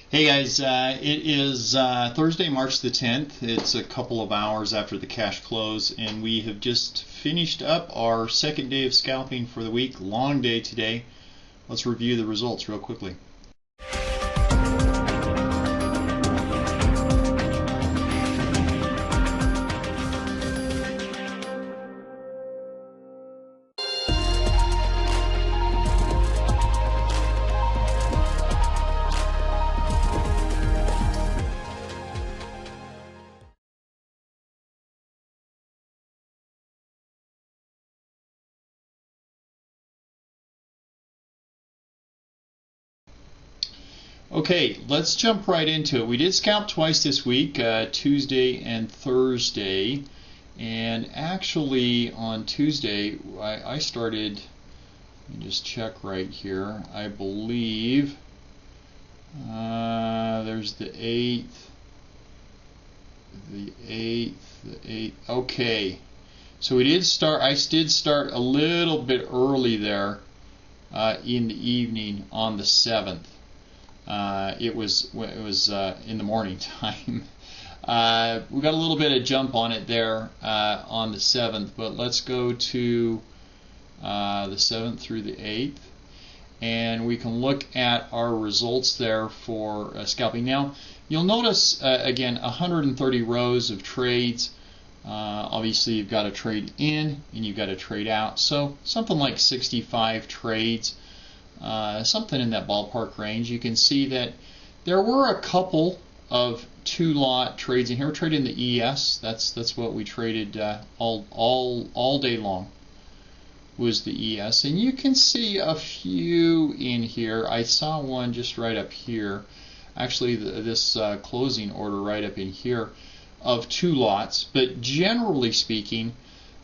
Hey guys, it is Thursday, March the 10th. It's a couple of hours after the cash close, and we have just finished up our second day of scalping for the week. Long day today. Let's review the results real quickly. Okay, let's jump right into it. We did scalp twice this week, Tuesday and Thursday. And actually on Tuesday, I started, let me just check right here, I believe there's the 8th, the 8th. Okay, so we did start, I did start a little bit early there in the evening on the 7th. It was in the morning time. We got a little bit of jump on it there on the 7th, but let's go to the 7th through the 8th, and we can look at our results there for scalping. Now, you'll notice again 130 rows of trades. Obviously, you've got a trade in and you've got a trade out, so something like 65 trades. Something in that ballpark range. You can see that there were a couple of two-lot trades in here. We're trading the ES. That's what we traded all day long, was the ES. And you can see a few in here. I saw one just right up here. Actually, this closing order right up in here of two lots. But generally speaking,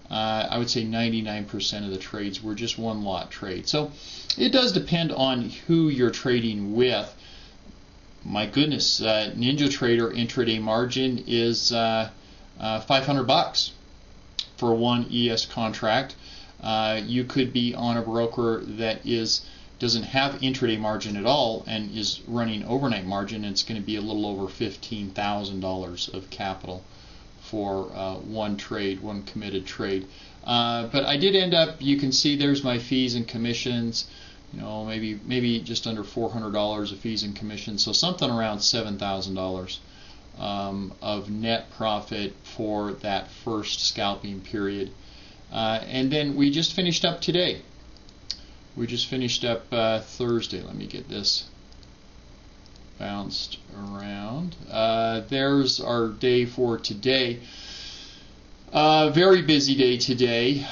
I would say 99% of the trades were just one lot trade. So it does depend on who you're trading with. My goodness, Ninja Trader intraday margin is $500 for one ES contract. You could be on a broker that doesn't have intraday margin at all and is running overnight margin, and it's going to be a little over $15,000 of capital for one trade, one committed trade. But I did end up, you can see there's my fees and commissions, you know, maybe just under $400 of fees and commissions, so something around $7,000 of net profit for that first scalping period. And then we just finished up today. We just finished up Thursday. Let me get this bounced around. There's our day for today. Very busy day today.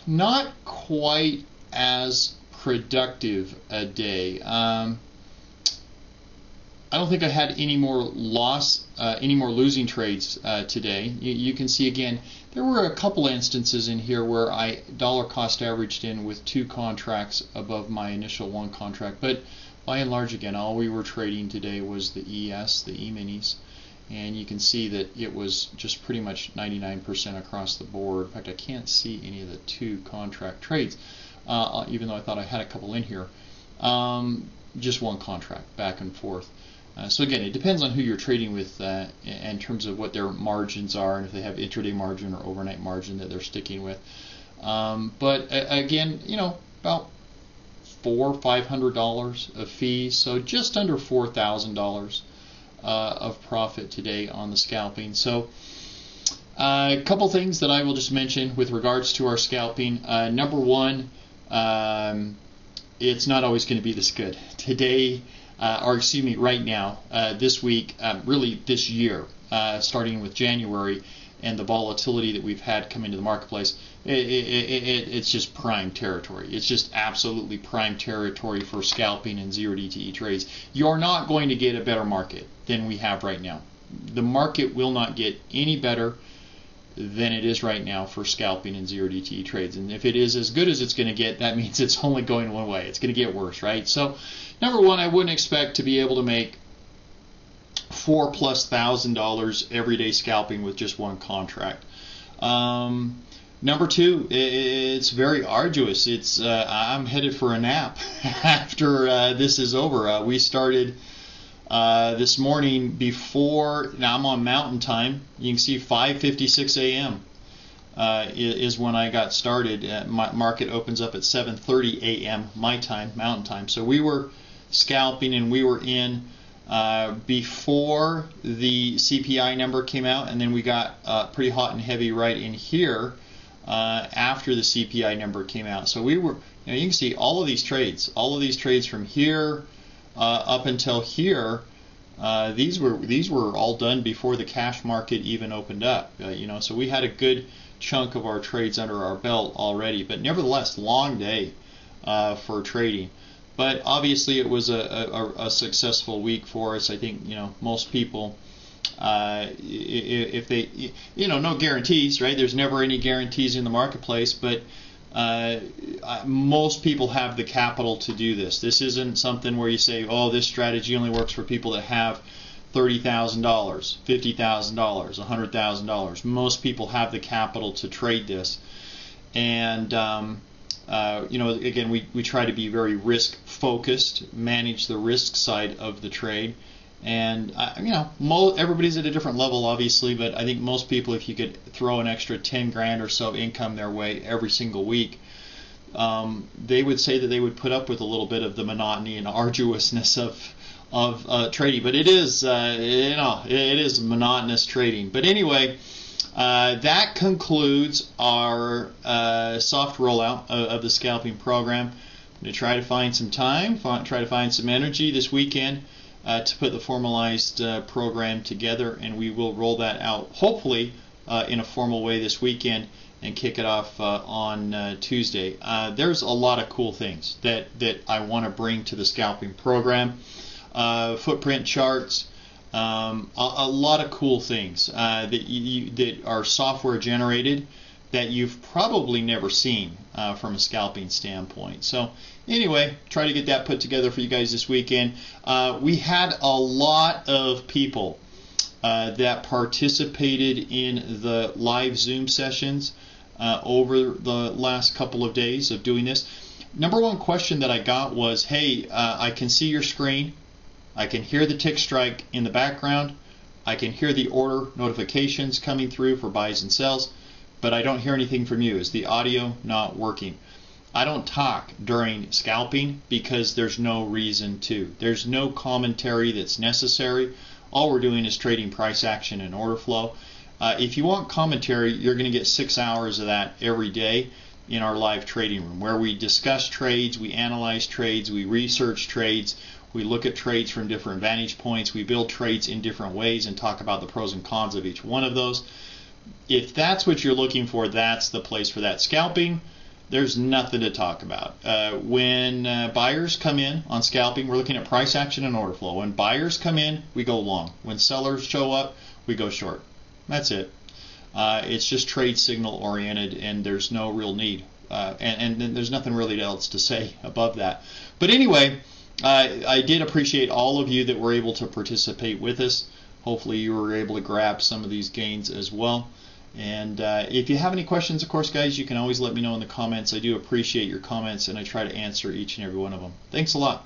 Not quite as productive a day. I don't think I had any more losing trades today. You can see again, there were a couple instances in here where I dollar cost averaged in with two contracts above my initial one contract, but by and large, again, all we were trading today was the ES, the E-minis, and you can see that it was just pretty much 99% across the board. In fact, I can't see any of the two contract trades, even though I thought I had a couple in here. Just one contract, back and forth. So again, it depends on who you're trading with in terms of what their margins are, and if they have intraday margin or overnight margin that they're sticking with. But again, you know, about $500 of fees, so just under $4,000 of profit today on the scalping. So a couple things that I will just mention with regards to our scalping. Number one, it's not always going to be this good. Today, or excuse me, right now, this week, really this year, starting with January, and the volatility that we've had come into the marketplace, it's just prime territory. It's just absolutely prime territory for scalping and 0DTE trades. You're not going to get a better market than we have right now. The market will not get any better than it is right now for scalping and 0DTE trades. And if it is as good as it's going to get, that means it's only going one way. It's going to get worse, right? So, number one, I wouldn't expect to be able to make $4,000+ every day scalping with just one contract. Number two, it's very arduous. I'm headed for a nap after this is over. We started this morning before, now I'm on mountain time, you can see 5:56 a.m. Is when I got started. My market opens up at 7:30 a.m. my time, mountain time. So we were scalping and we were in before the CPI number came out, and then we got pretty hot and heavy right in here after the CPI number came out. So we were, you can see all of these trades from here up until here. These were all done before the cash market even opened up. So we had a good chunk of our trades under our belt already, but nevertheless, long day for trading. But obviously, it was a successful week for us. I think most people, if they, no guarantees, right? There's never any guarantees in the marketplace, but most people have the capital to do this. This isn't something where you say, oh, this strategy only works for people that have $30,000, $50,000, $100,000. Most people have the capital to trade this, and again, we try to be very risk focused, manage the risk side of the trade, and everybody's at a different level, obviously, but I think most people, if you could throw an extra 10 grand or so income their way every single week, they would say that they would put up with a little bit of the monotony and arduousness of trading. But it is it is monotonous trading. But anyway, that concludes our soft rollout of the scalping program. I'm going to try to find some time, try to find some energy this weekend to put the formalized program together, and we will roll that out hopefully in a formal way this weekend and kick it off on Tuesday. There's a lot of cool things that I want to bring to the scalping program. Footprint charts, a lot of cool things that are software generated that you've probably never seen from a scalping standpoint. So anyway, try to get that put together for you guys this weekend. We had a lot of people that participated in the live Zoom sessions over the last couple of days of doing this. Number one question that I got was, hey, I can see your screen, I can hear the tick strike in the background, I can hear the order notifications coming through for buys and sells, but I don't hear anything from you. Is the audio not working? I don't talk during scalping because there's no reason to. There's no commentary that's necessary. All we're doing is trading price action and order flow. If you want commentary, you're going to get 6 hours of that every day in our live trading room, where we discuss trades, we analyze trades, we research trades, we look at trades from different vantage points, we build trades in different ways and talk about the pros and cons of each one of those. If that's what you're looking for, that's the place for that. Scalping, there's nothing to talk about. When buyers come in on scalping, we're looking at price action and order flow. When buyers come in, we go long. When sellers show up, we go short. That's it. It's just trade signal oriented, and there's no real need. And there's nothing really else to say above that. But anyway, I did appreciate all of you that were able to participate with us. Hopefully you were able to grab some of these gains as well. And if you have any questions, of course, guys, you can always let me know in the comments. I do appreciate your comments, and I try to answer each and every one of them. Thanks a lot.